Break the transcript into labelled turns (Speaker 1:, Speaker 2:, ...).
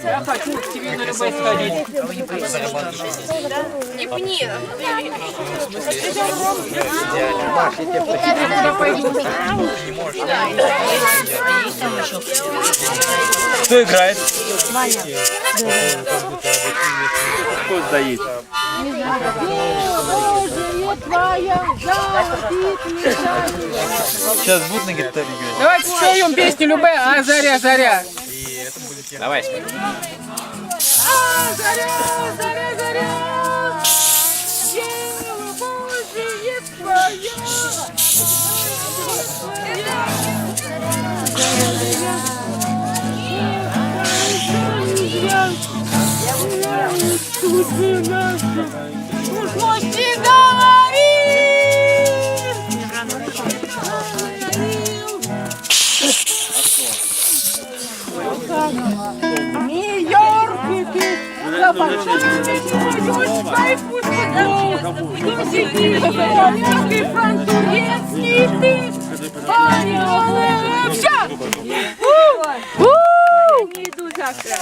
Speaker 1: Я хочу к тебе на любой сходить.
Speaker 2: Не пни.
Speaker 3: Кто играет?
Speaker 4: Ваня.
Speaker 3: Кто стоит? Сейчас будут на гитаре играть.
Speaker 1: Давайте споем песню любая. А, заря, заря.
Speaker 3: Давай.
Speaker 2: Заря, заря, заря. Дело Божие твое. Пусть Нью-Йорк, ты французский ты, все! Не иду завтра.